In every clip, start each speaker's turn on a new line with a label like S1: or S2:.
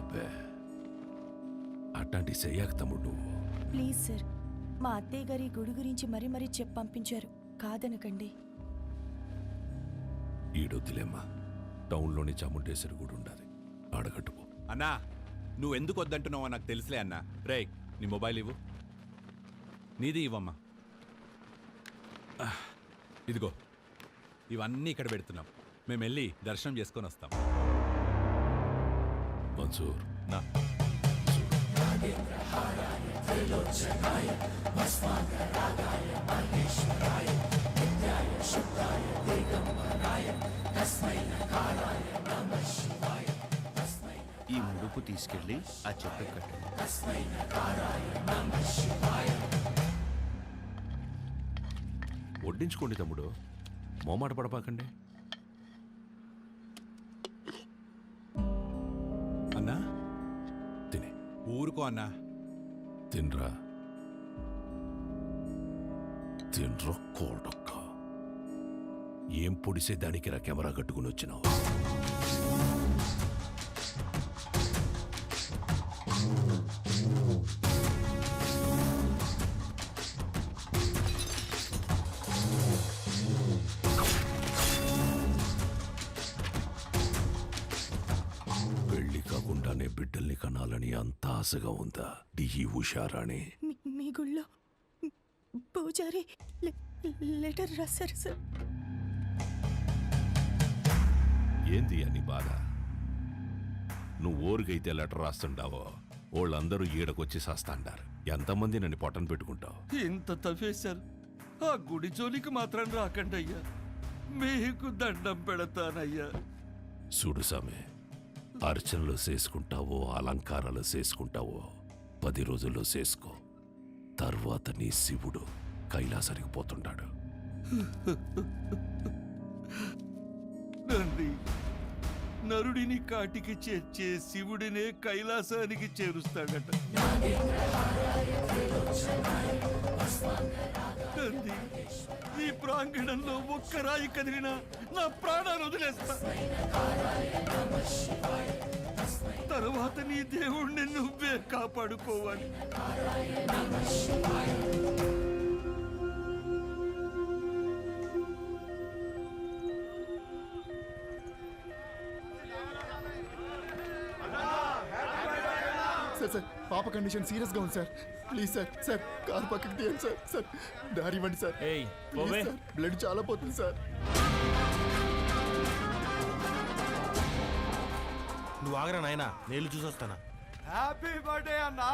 S1: అబ్బే అట్లాంటి చెయ్యాక తమ్ముడు నువ్వు.
S2: ప్లీజ్ సార్, మా అత్తయ్య గారి గుడి గురించి మరీ మరీ చెప్పి పంపించారు, కాదనకండి.
S1: ఈడొద్దులేమ్మా, టౌన్లోని చాముండేశ్వరి గుడి ఉండాలి, ఆడగట్టుపో.
S3: అన్నా నువ్వెందుకు వద్దంటున్నావో నాకు తెలుసులే అన్నా. రేయ్ నీ మొబైల్ ఇవ్వు. నీది ఇవ్వమ్మా. ఇదిగో ఇవన్నీ ఇక్కడ పెడుతున్నాం. మేము వెళ్ళి దర్శనం చేసుకొని వస్తాం.
S1: మన్సూర్
S3: నా
S4: ఈ ముడుపు తీసుకెళ్ళి ఆ చెట్టు కట్టండి.
S1: వడ్డించుకోండి తమ్ముడు, మోమాట పడపాకండి.
S3: అన్నా
S1: తినే
S3: ఊరుకో అన్నా.
S1: తినరా, తినరా కోడక్క. ఏం పొడిసే దానికి రా కెమెరా కట్టుకుని వచ్చినావు? పెళ్లి కాకుండానే బిడ్డల్ని కనాలని అంత ఆశగా ఉందా ఈ ఉషారాణి?
S2: మీ గుళ్ళో పూజారి లెటర్ రాశారు సార్.
S1: ఏంది అని బాధ? నువ్వు ఊరికైతే లెటర్ రాస్తుండావో వాళ్ళందరూ ఈడకొచ్చి సాస్తాండారు. ఎంతమంది నన్ను పొట్టను పెట్టుకుంటావు?
S4: ఇంత తవ్వేశారు, ఆ గుడి జోలికి మాత్రం రాకండి అయ్యా, మీకు దండం పెడతానయ్యా.
S1: చూడు సామె, అర్చనలు చేసుకుంటావో అలంకారాలు చేసుకుంటావో 10 రోజుల్లో చేసుకో. తర్వాత నీ శివుడు కైలాసానికి పోతుంటాడు.
S4: తండ్రి, నరుడిని కాటికి చేర్చే శివుడినే కైలాసానికి చేరుస్తాడట. తండ్రి, ఈ ప్రాంగణంలో ఒక్క రాయి కదిలినా నా ప్రాణాలు వదిలేస్తా. తరువాత నీ దేవుణ్ణి నువ్వే కాపాడుకోవాలి.
S5: సార్ పాప కండిషన్ సీరియస్ గా ఉంది సార్. ప్లీజ్ సార్ కారు పక్కకి తీయండి సార్. దారి ఇవ్వండి సార్. బ్లడ్ చాలా పోతుంది సార్.
S6: నువ్వు ఆగరా నాయనా, నేను చూసొస్తానా.
S7: హ్యాపీ బర్త్డే అన్నా.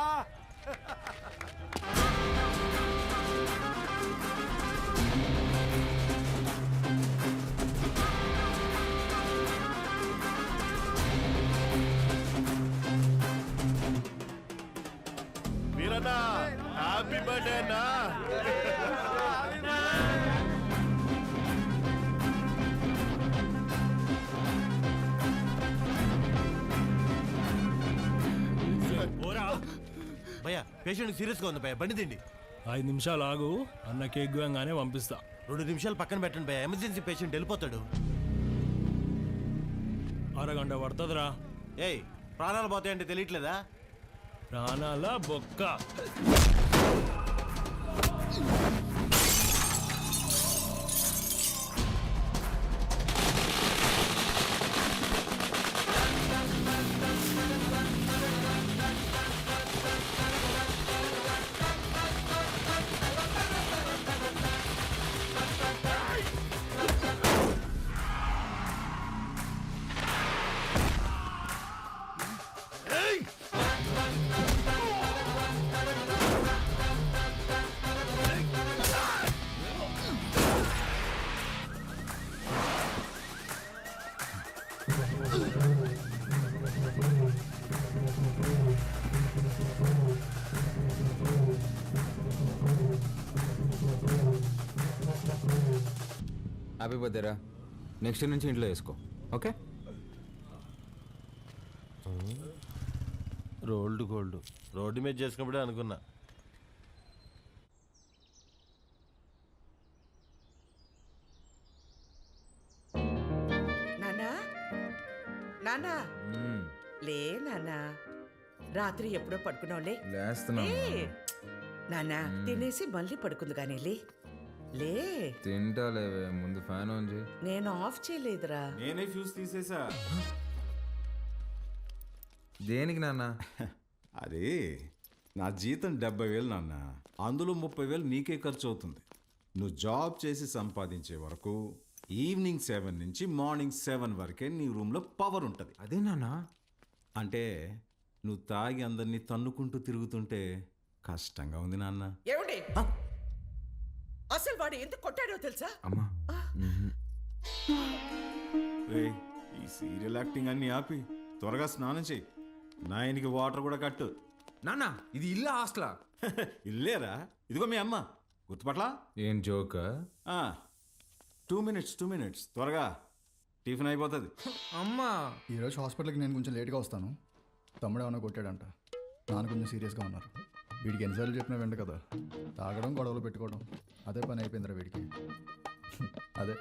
S6: వీరన్నా, హ్యాపీ బర్త్డే అన్నా. భయ్యా, పేషెంట్ సీరియస్ గా ఉంది భయ్యా, బండి తిండి.
S8: 5 నిమిషాలు ఆగు, అన్న కేక్ గోయంగానే పంపిస్తా.
S6: 2 నిమిషాలు పక్కన పెట్టండి భయ్యా, ఎమర్జెన్సీ పేషెంట్ వెళ్ళిపోతాడు.
S8: అరగంట పడుతుందిరా.
S6: ఏయ్, ప్రాణాలు పోతాయంటే తెలియట్లేదా?
S8: ప్రాణాల బొక్క.
S9: హ్యాపీ బర్త్డేరా. నెక్స్ట్ నుంచి ఇంట్లో వేసుకో, ఓకే?
S6: రోల్డ్ గోల్డ్ రోడ్డు మీద చేసుకున్నప్పుడే అనుకున్నా.
S10: నానా నానా లే నాన్నా, రాత్రి ఎప్పుడో పడుకున్నావులే.
S9: లేస్తున్నా
S10: లే నాన్నా, తినేసి మళ్ళీ పడుకుంది కానీ లే. లే,
S9: తింటా లేవే, ముందు ఫ్యాన్ ఆన్ చేయి.
S10: నేను ఆఫ్ చేయలేదురా.
S11: నేనే ఫ్యూజ్ తీసేసా.
S9: దేనికి నాన్న?
S11: అది నా జీతం 70,000 నాన్న, అందులో 30,000 నీకే ఖర్చు అవుతుంది. నువ్వు జాబ్ చేసి సంపాదించే వరకు ఈవినింగ్ 7 నుంచి మార్నింగ్ 7 వరకే నీ రూమ్లో పవర్ ఉంటుంది.
S9: అదే నాన్న.
S11: అంటే నువ్వు తాగి అందరినీ తన్నుకుంటూ తిరుగుతుంటే కష్టంగా ఉంది నాన్న.
S10: ఏమండి, అసలు వాడు ఎందుకు కొట్టాడో తెలుసా?
S9: అమ్మా
S11: రేయ్, ఈ సీరియల్ యాక్టింగ్ అన్ని ఆపి త్వరగా స్నానం చేయి. నాయనికి వాటర్ కూడా కట్టు.
S9: నాన్న, ఇది ఇల్లా హాస్టలా?
S11: ఇల్లేరా, ఇదిగో మీ అమ్మ. గుర్తుపట్లా?
S9: ఏం జోక్?
S11: 2 minutes త్వరగా టిఫిన్ అయిపోతుంది.
S9: అమ్మా,
S5: ఈరోజు హాస్పిటల్కి నేను కొంచెం లేట్గా వస్తాను. తమ్ముడు ఏమైనా కొట్టాడంట. నాన్న కొంచెం సీరియస్గా ఉన్నారు. వీడికి ఎన్నిసార్లు చెప్పినా వెంట కదా, తాగడం గొడవలు పెట్టుకోవడం అదే పని అయిపోయిందిరా వీడికి. అదే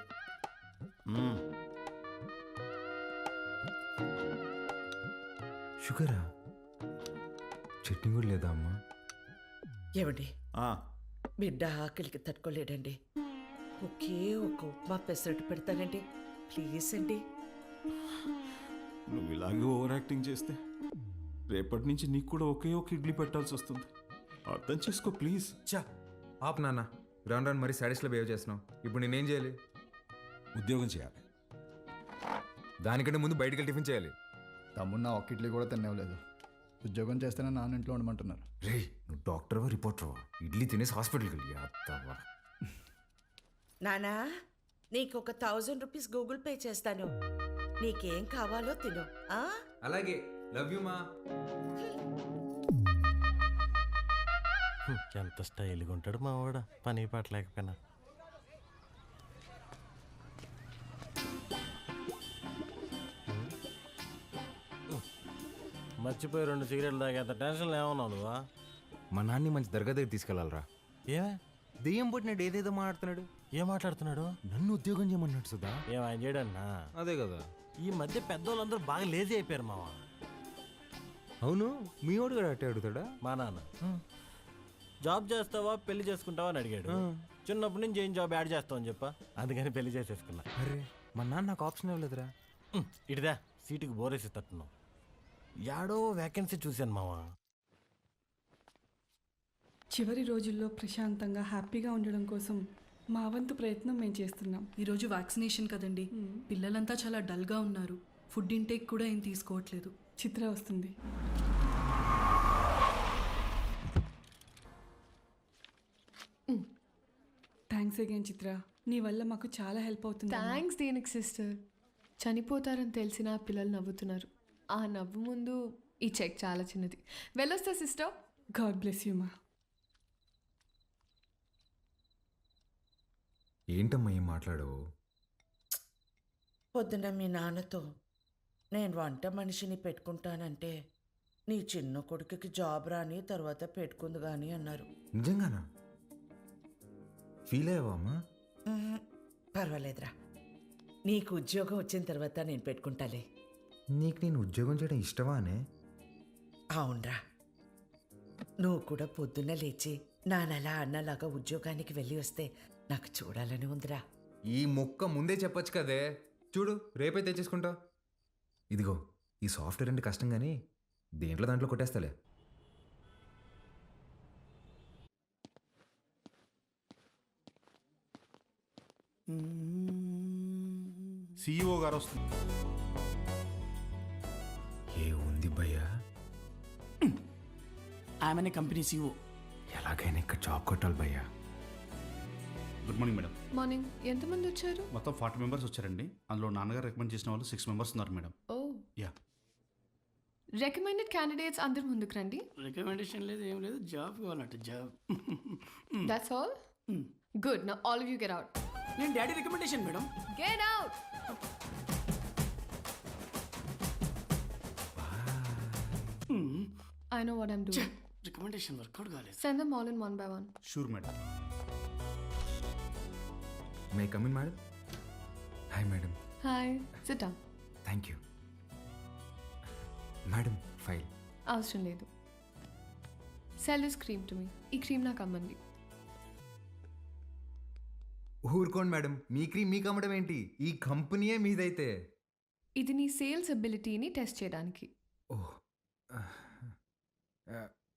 S9: షుగరా? చట్నీ కూడా లేదా అమ్మా?
S10: ఏమండి,
S11: ఆ,
S10: బిడ్డ ఆకలికి తట్టుకోలేడండి. ఒకే ఒక ఉప్మా పెసరట్టు పెడతానండి, ప్లీజ్ అండి.
S11: నువ్వు ఇలాగే ఓవర్ యాక్టింగ్ చేస్తే రేపటి నుంచి నీకు కూడా ఒకే ఒక ఇడ్లీ పెట్టాల్సి వస్తుంది. అర్థం చేసుకో ప్లీజ్.
S9: చా ఆప్ నాన్న, రాను రాను మరీ సాడీస్లో బిహేవ్ చేస్తున్నావు. ఇప్పుడు నేనేం చేయాలి?
S11: ఉద్యోగం చేయాలి.
S9: దానికంటే ముందు బయటికి వెళ్ళి టిఫిన్ చేయాలి.
S5: తమ్ముడు నా ఒక్క ఇడ్లీ కూడా తినేవలేదు. ఉద్యోగం చేస్తేనే నాన్న ఇంట్లో ఉండమంటున్నారు.
S9: రే, నువ్వు డాక్టర్వా రిపోర్టర్వా? ఇడ్లీ తినేసి హాస్పిటల్కి వెళ్ళి అత్తవా.
S10: నానా, నీకు ఒక 1000 రూపీస్ గూగుల్ పే చేస్తాను. నీకేం కావాలో తిను. ఆ?
S9: అలాగే, లవ్ యూ మా.
S6: ఎంత స్టైల్గా ఉంటాడు మా వాడు, పని పాట లేకపోయినా. మర్చిపోయి 2 సిగరెట్లు తాగేంత టెన్షన్ ఏమన్నావు నువ్వా?
S9: మా నాన్ని మంచి దర్గా దగ్గర తీసుకెళ్ళాలరా.
S6: ఏమే
S9: దెయ్యం పుట్టినాడు, ఏదేదో మాట్లాడుతున్నాడు.
S6: ఏం మాట్లాడుతున్నాడు?
S9: నన్ను ఉద్యోగం చేయమన్నాడు సుధా.
S6: ఏం ఆయన చేయడన్నా?
S9: అదే కదా.
S6: ఈ మధ్య పెద్దోళ్ళందరూ బాగా లేజీ అయిపోయారు మావా.
S9: అవును, మీ వాడు కూడా అట్టే అడుగుతాడా?
S6: మా నాన్న జాబ్ చేస్తావా పెళ్లి చేసుకుంటావా అని అడిగాడు. చిన్నప్పటి నుంచి ఏం జాబ్ యాడ్ చేస్తావు అని చెప్పా, అందుకని పెళ్లి చేసేసుకున్నా.
S9: అరే, మా నాన్న నాకు ఆప్షన్ ఇవ్వలేదురా.
S6: ఇటుదా సీటుకి బోరేసి తట్టున్నావు. యాడో వ్యాకెన్సీ చూశాను మావా.
S12: చివరి రోజుల్లో ప్రశాంతంగా హ్యాపీగా ఉండడం కోసం మా వంతు ప్రయత్నం మేము చేస్తున్నాం.
S2: ఈరోజు వ్యాక్సినేషన్ కదండి, పిల్లలంతా చాలా డల్గా ఉన్నారు. ఫుడ్ ఇంటేక్ కూడా ఏం తీసుకోవట్లేదు.
S12: చిత్ర వస్తుంది. థ్యాంక్స్ అగైన్ చిత్ర, నీ వల్ల మాకు చాలా హెల్ప్ అవుతుంది.
S13: థ్యాంక్స్ దేనికి సిస్టర్. చనిపోతారని తెలిసిన పిల్లలు నవ్వుతున్నారు. ఆ నవ్వు ముందు ఈ చెక్ చాలా చిన్నది. వెళ్ళొస్తా సిస్టర్.
S12: గాడ్ బ్లెస్ యూ మా.
S9: ఏంటమ్మా ఏం మాట్లాడవు?
S10: పొద్దున మీ నాన్నతో నేను వంట మనిషిని పెట్టుకుంటానంటే నీ చిన్న కొడుకుకి జాబ్ రాని తర్వాత పెట్టుకుంది కానీ అన్నారు.
S9: నిజంగానా? ఫీల్ అయ్యావా అమ్మా?
S10: పర్వాలేదురా, నీకు ఉద్యోగం వచ్చిన తర్వాత నేను పెట్టుకుంటాలే.
S9: నీకు నేను ఉద్యోగం చేయడం ఇష్టమానే?
S10: అవునరా, నువ్వు కూడా పొద్దున్న లేచి నానలా అన్నలాగా ఉద్యోగానికి వెళ్ళి వస్తే నాకు చూడాలని ఉందిరా.
S9: ఈ మొక్క ముందే చెప్పొచ్చు కదే. చూడు, రేపే తెచ్చేసుకుంటా. ఇదిగో, ఈ సాఫ్ట్వేర్ అంటే కష్టం కానీ దేంట్లో దాంట్లో కొట్టేస్తాలే.
S11: CEO గారు వస్తుంది.
S9: ఏ ఉంది భయ్యా?
S7: ఆమెనే కంపెనీ CEO.
S9: ఎలాగైనా ఇక్కడ జాబ్ కొట్టాలి భయ్యా.
S14: Good morning madam.
S13: మార్నింగ్. ఎంతమంది వచ్చారు?
S14: మొత్తం 40 మెంబర్స్ వచ్చారండి. అందులో నాన్నగారు రికమెండ్ చేసిన వాళ్ళు 6 మెంబర్స్ ఉన్నారు madam.
S13: Oh
S14: yeah.
S13: Recommended candidates అందరు ముందుకు రండి.
S7: రికమెండేషన్ లేదు, ఏం లేదు, జాబ్ కావాలంటే job.
S13: That's all. Good. Now all of you get out.
S7: నేను daddy recommendation madam.
S13: Get out. I know what I'm doing.
S7: Recommendation work out కాలేదు.
S13: Send them all in one by one.
S14: Sure madam.
S9: May come in madam? Hi madam.
S13: Hi. Sit down.
S9: Thank you. Madam file.
S13: అవసరం లేదు. Sell this cream to me. ఈ cream నాకు అమ్మంది.
S9: ఊరుకోండి madam, మీ cream మీకు అమ్మడం ఏంటి? ఈ కంపెనీయే మీదైతే.
S13: ఇది నీ సేల్స్ అబిలిటీని టెస్ట్ చేయడానికి.
S9: ఓహ్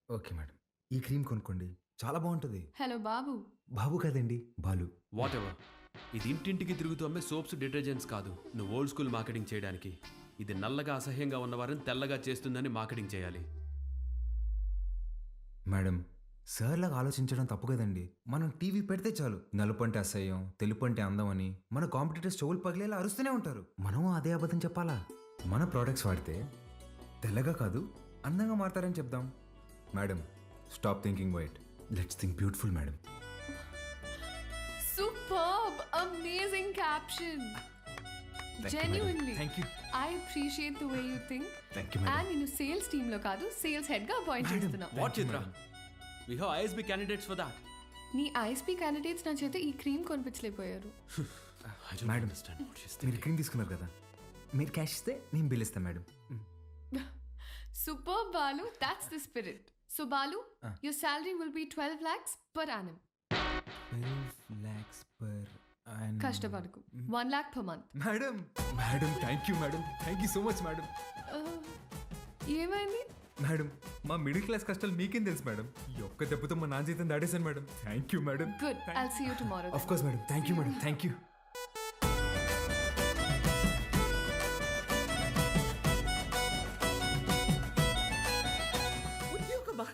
S9: ఓకే మేడం, ఈ క్రీమ్ కొనుక్కోండి, చాలా బాగుంటుంది.
S13: హలో బాబు.
S9: బాబు కాదండి, బాలు.
S15: What ever. ఇది ఇంటింటికి తిరుగుతూ అమ్మే సోప్స్, డిటర్జెంట్స్ కాదు. నువ్వు ఓల్డ్ స్కూల్ మార్కెటింగ్ చేయడానికి. ఇది నల్లగా అసహ్యంగా ఉన్నవారిని తెల్లగా చేస్తుందని మార్కెటింగ్ చేయాలి.
S9: మేడం, సార్లాగా ఆలోచించడం తప్పు కదండి. మనం టీవీ పెడితే చాలు నలుపు అంటే అసహ్యం, తెలుపు అంటే అందం అని మన కాంపిటీటర్స్ చెవులు పగిలేలా అరుస్తూనే ఉంటారు. మనం అదే అబద్ధం చెప్పాలా? మన ప్రోడక్ట్స్ వాడితే తెల్లగా కాదు అందంగా మారతారని చెప్దాం. Madam, stop thinking white, let's think beautiful madam.
S13: Superb, amazing caption. Genuinely.
S9: Thank you.
S13: I appreciate the way you think.
S9: Thank you, madam.
S13: And నేను సేల్స్ టీమ్ లో కాదు, సేల్స్ హెడ్ గా అపాయింట్ చేస్తున్నా.
S15: What Chitra, we have ISB candidates for that.
S13: నీ ISP candidates నా చేత ఈ cream కొనిపించలేకపోయారు.
S9: మేడం, మీరు క్రీమ్ తీసుకున్నారు కదా, మీరు క్యాష్ ఇస్తే నేను బిల్ ఇస్తాను madam.
S13: Super Balu, that's the spirit. So Balu, your salary will be 12 lakhs per annum.
S9: 12 lakhs per annum.
S13: కష్టపడకు. 1 lakh per month.
S9: Madam, madam thank you madam, thank you so much madam.
S13: ఏమైంది?
S9: Madam, మా middle class కష్టాలు మీకేం తెలుసు madam. ఈ ఒక్క దెబ్బతో మా నాన్న జీతం దాడేశాను madam. Thank you madam.
S13: Good. I'll see you tomorrow.
S9: Of course madam, thank you madam, thank you.
S10: ఉద్యోగమా?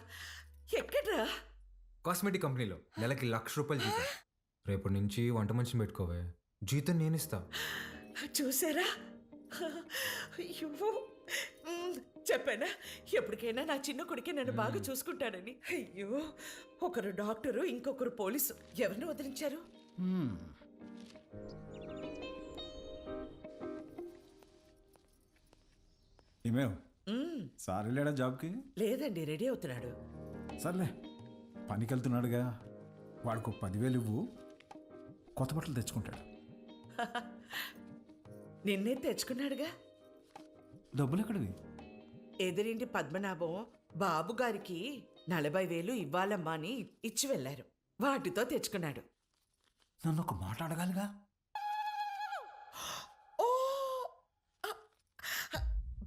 S10: ఎక్కడ్రా?
S9: కాస్మెటిక్ కంపెనీలో నెలకి 1,00,000 రూపాయలు జీతం. రేపటి నుంచి వంట మనిషిని పెట్టుకోవే, జీతం నేను ఇస్తా.
S10: చూసారా? అయ్యో, చెప్పానా ఎప్పటికైనా నా చిన్న కొడుకే నన్ను బాగా చూసుకుంటాడని. అయ్యో, ఒకరు డాక్టరు, ఇంకొకరు పోలీసు. ఎవరిని వదిలించారు?
S11: ఏమేవ్ సార్ వెళ్ళాడా జాబ్కి?
S10: లేదండి, రెడీ అవుతున్నాడు.
S11: సర్లే, పనికి వెళ్తున్నాడుగా, వాడికి 10,000 ఇవ్వు, కొత్త బట్టలు తెచ్చుకుంటాడు.
S10: నిన్నే తెచ్చుకున్నాడుగా.
S11: డబ్బులు ఎక్కడివి?
S10: ఎదురింటి పద్మనాభం బాబు గారికి 40,000 ఇవ్వాలమ్మా అని ఇచ్చి వెళ్ళారు. వాటితో తెచ్చుకున్నాడు.
S11: నన్ను ఒక మాట అడగాలిగా.
S10: ఓ,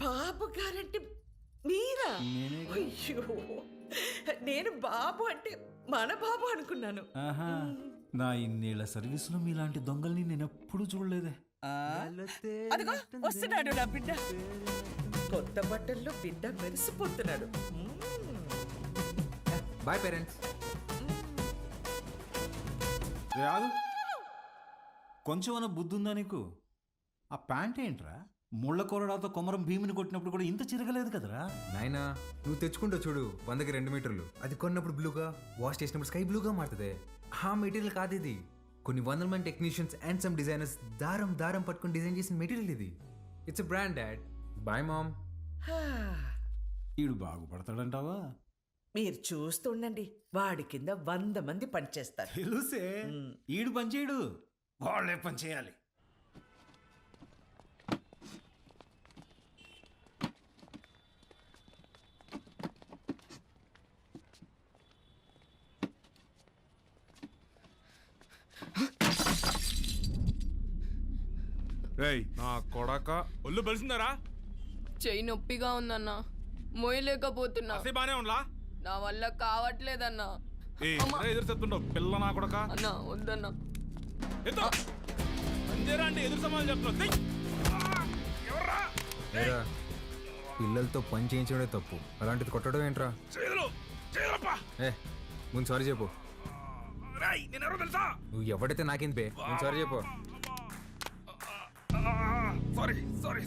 S10: బాబు గారంటే మీరా? అయ్యో, నేను బాబు అంటే మన బాబు అనుకున్నాను.
S11: నా ఇన్నేళ్ల సర్వీసులో మీలాంటి దొంగల్ని నేను ఎప్పుడూ చూడలేదే.
S10: అదిగో వస్తున్నాడు నా బిడ్డ. కొత్త బట్టల్లో బిడ్డ మెరిసిపోతున్నాడు.
S9: Boy parents.
S11: రాదు, కొంచెమన్నా బుద్ధి ఉందా నీకు? ఆ ప్యాంట్ ఏంట్రా? ముళ్ళ కొరడాతో కొమరం భీమిని కొట్టినప్పుడు కూడా ఇంత చిరగలేదు కదరా.
S9: నాయనా, నువ్వు తెచ్చుకుంటావు చూడు 100కి 2 మీటర్లు. అది కొన్నప్పుడు బ్లూగా, వాష్ చేసినప్పుడు స్కై బ్లూగా మారుతుంది. ఆ మెటీరియల్ కాదు ఇది. కొన్ని 100 మంది టెక్నీషియన్స్ అండ్ సమ్ డిజైనర్స్ దారం దారం పట్టుకొని డిజైన్ చేసిన మెటీరియల్ ఇది. It's a brand dad. Boy mom.
S11: ఈడు బాగుపడతాడంటావా?
S10: మీరు చూస్తుండండి, వాడి కింద 100 మంది పనిచేస్తారు.
S11: తెలుసే, ఈడు పని చేయడు, వాళ్ళే పని చేయాలి.
S8: నా కొడక ఒళ్ళు బలిసిందరా?
S13: చెయ్యి నొప్పిగా ఉందన్నా, మోయలేకపోతున్నా.
S8: బానే ఉండలా?
S13: నా వల్ల కావట్లేదన్నా.
S8: ఎదురు చెప్తుండవు పిల్ల నా కొడక.
S13: అన్నా వద్దన్నా.
S8: అంటే ఎదురు సమాధానం చెప్తున్నావు.
S9: పిల్లలతో పని చేయించడమే తప్పు, అలాంటిది కొట్టడం ఏంట్రా? ఏ, ముందు సారీ చెప్పు. నువ్వు ఎవడైతే నాకేంది బే, ముందు సారీ చెప్పు.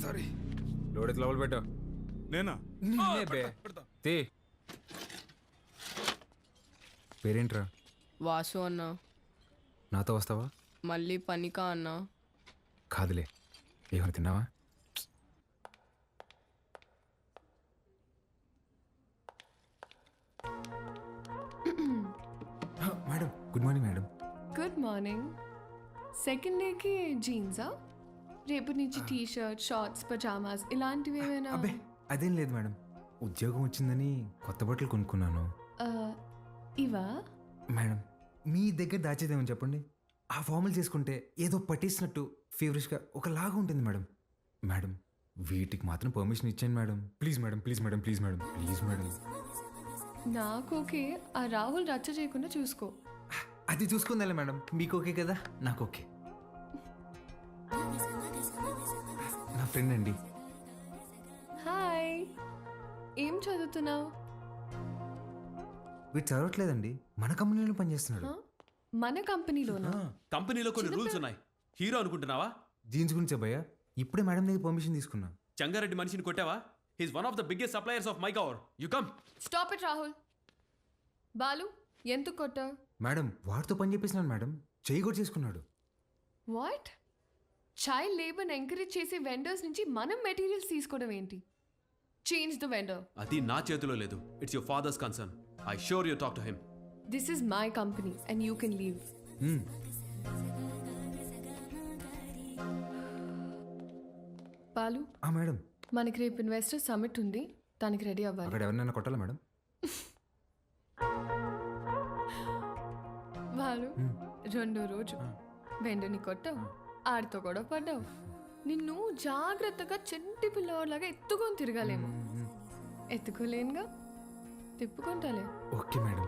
S8: సారీ
S9: లోడెత్ లోపల పెట్టు.
S8: నేనా?
S9: బే తీ. పేరేంట్రా?
S13: వాసు అన్నా.
S9: నాతో వస్తావా?
S13: మళ్ళీ పనికా అన్నా?
S9: కాదులే, ఏమైనా తిన్నావా? Madam, good morning madam.
S13: Good morning. Second డేకి జీన్సా? రేపు నుంచి టీ షర్ట్, షార్ట్స్, పజామాస్ ఇలాంటివి ఏమైనా?
S9: అబ్బే అదేం లేదు మేడం, ఉద్యోగం వచ్చిందని కొత్త బట్టలు కొనుక్కున్నాను.
S13: ఆ, ఇవా?
S9: మేడం మీ దగ్గర దాచేదేమని చెప్పండి. ఆ ఫార్మల్ చేసుకుంటే ఏదో పట్టేసినట్టు ఫీవరిష్గా ఒకలాగా ఉంటుంది మేడం. మేడం వీటికి మాత్రం పర్మిషన్ ఇచ్చాను madam. Please madam, please madam, please madam, please madam.
S13: నాకు ఓకే, ఆ రాహుల్ రచ్చ చేయకుండా చూసుకో.
S9: అది చూసుకుందాలే మేడం, మీకు ఓకే కదా, నాకు ఓకే. నా ఫ్రెండ్ అండి.
S13: హాయ్, ఏం చదువుతున్నావు?
S9: వీడు చదవట్లేదండి, మన కంపెనీలో పనిచేస్తున్నాడు.
S13: మన కంపెనీలోనా?
S15: కంపెనీలో కొన్ని రూల్స్ ఉన్నాయి. హీరో అనుకుంటున్నావా?
S9: జీన్స్ గురించి భయ్యా ఇప్పుడే మేడం దగ్గర పర్మిషన్ తీసుకున్నా.
S15: చంగారెడ్డి మనిషిని కొట్టావా? He's one of the biggest suppliers of my cover. You come.
S13: Stop it Rahul. Balu, ఎందుకు కొట్టావు?
S9: మేడం వాడితో పని చేపిస్తున్నాను మేడం, చేయి కూడా చేసుకున్నాడు.
S13: వాట్? చైల్డ్ లేబర్ని ఎంకరేజ్ చేసే వెండర్స్ నుంచి మనం మెటీరియల్స్ తీసుకోవడం ఏంటి? Change the vendor.
S15: అది నా చేతిలో లేదు. It's your father's concern. I sure you talk to him.
S13: This is my company and you can leave. Balu,
S9: madam
S13: మనకి రేపు ఇన్వెస్టర్ సమిట్ ఉంది, దానికి రెడీ అవ్వాలి.
S9: అక్కడ ఎవరినైనా కొట్టాలా మేడం?
S13: బాలు, రెండో రోజు వెండర్ని కొట్టావు, ఆడితో గొడవ పడ్డావు. నిన్ను జాగ్రత్తగా చెంటి పిల్లవాడిలాగా ఎత్తుకొని తిరగాలేమో. ఎత్తుకోలేనుగా, తిప్పుకుంటాలే.
S9: Okay madam.